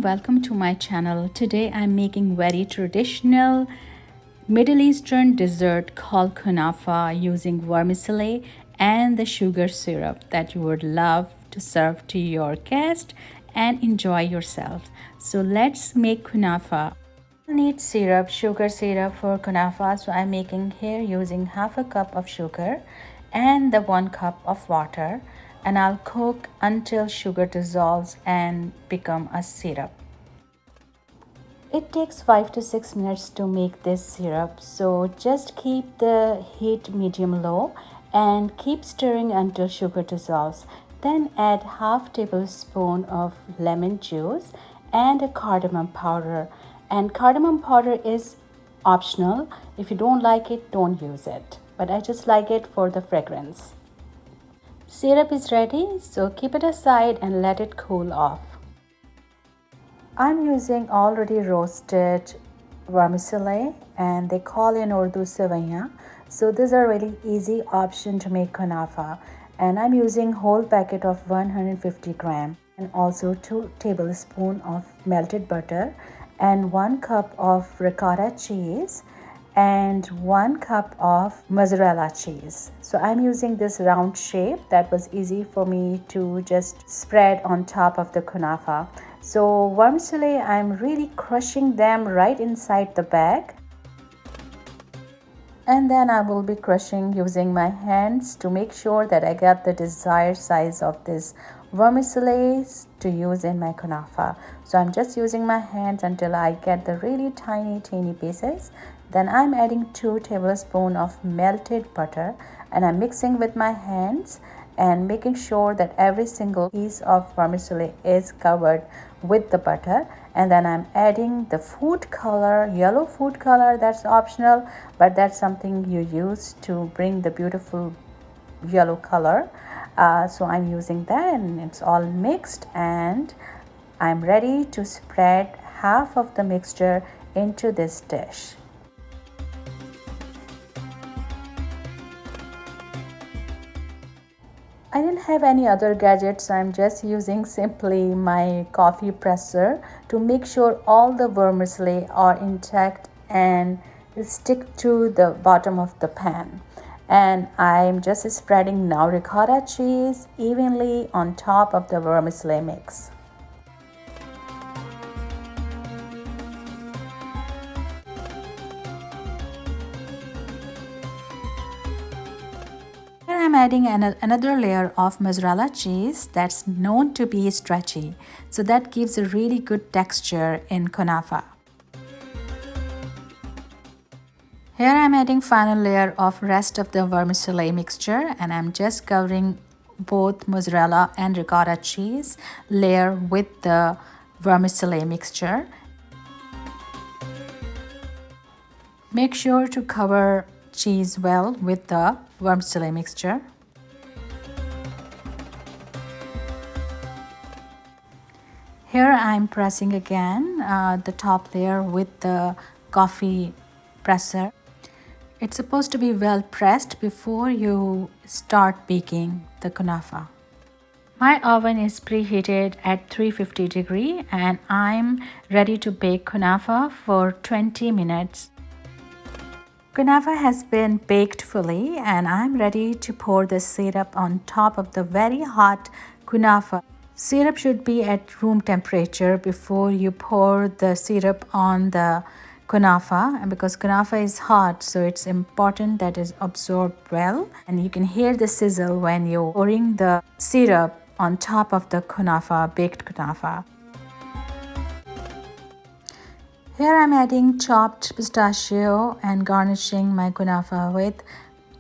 welcome to my channel. Today I'm making very traditional Middle Eastern dessert called kunafa using vermicelli and the sugar syrup that you would love to serve to your guest and enjoy yourself. So let's make kunafa. You need sugar syrup for kunafa. So I'm making here using half a cup of sugar and the 1 cup of water, and I'll cook until sugar dissolves and become a syrup. It takes 5 to 6 minutes to make this syrup, so just keep the heat medium low and keep stirring until sugar dissolves. Then add half tablespoon of lemon juice and a cardamom powder. And cardamom powder is optional. If you don't like it, don't use it. But I just like it for the fragrance. Syrup is ready, so keep it aside and let it cool off. I'm using already roasted vermicelli, and they call in Urdu sevaiyan. So these are really easy option to make kunafa. And I'm using whole packet of 150 gram and also 2 tablespoons of melted butter and 1 cup of ricotta cheese and 1 cup of mozzarella cheese. So I'm using this round shape that was easy for me to just spread on top of the kunafa. So vermicelli, I'm really crushing them right inside the bag. And then I will be crushing using my hands to make sure that I get the desired size of this vermicelli to use in my kunafa. So I'm just using my hands until I get the really tiny pieces. Then I'm adding 2 tablespoons of melted butter and I'm mixing with my hands and making sure that every single piece of vermicelli is covered with the butter. And then I'm adding the food color, yellow food color, that's optional, but that's something you use to bring the beautiful yellow color. So I'm using that and it's all mixed, and I'm ready to spread half of the mixture into this dish. I didn't have any other gadgets, so I'm just using simply my coffee presser to make sure all the vermicelli are intact and stick to the bottom of the pan. And I'm just spreading now ricotta cheese evenly on top of the vermicelli mix. I'm adding another layer of mozzarella cheese that's known to be stretchy, so that gives a really good texture in kunafa. Here I'm adding final layer of rest of the vermicelli mixture, and I'm just covering both mozzarella and ricotta cheese layer with the vermicelli mixture. Make sure to cover cheese well with the vermicelli mixture. Here I'm pressing again the top layer with the coffee presser. It's supposed to be well pressed before you start baking the kunafa. My oven is preheated at 350 degrees and I'm ready to bake kunafa for 20 minutes. Kunafa has been baked fully and I'm ready to pour the syrup on top of the very hot kunafa. Syrup should be at room temperature before you pour the syrup on the kunafa, and because kunafa is hot, so it's important that it absorbed well, and you can hear the sizzle when you're pouring the syrup on top of the kunafa, baked kunafa. Here I'm adding chopped pistachio and garnishing my kunafa with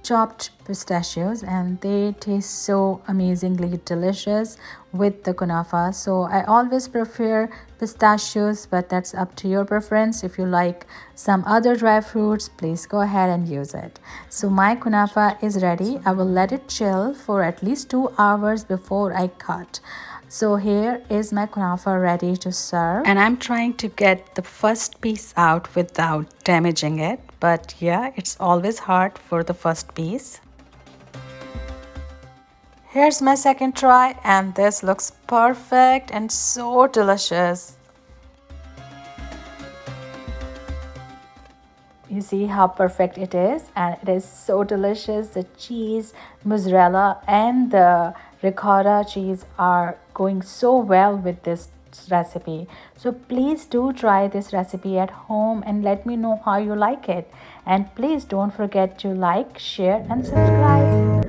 chopped pistachios, and they taste so amazingly delicious with the kunafa. So I always prefer pistachios, but that's up to your preference. If you like some other dry fruits, please go ahead and use it. So my kunafa is ready. I will let it chill for at least 2 hours before I cut. So here is my kunafa ready to serve, and I'm trying to get the first piece out without damaging it, but yeah, it's always hard for the first piece. Here's my second try, and this looks perfect and so delicious. You see how perfect it is, and it is so delicious. The cheese, mozzarella, and the ricotta cheese are going so well with this recipe. So please do try this recipe at home and let me know how you like it. And please don't forget to like, share, and subscribe.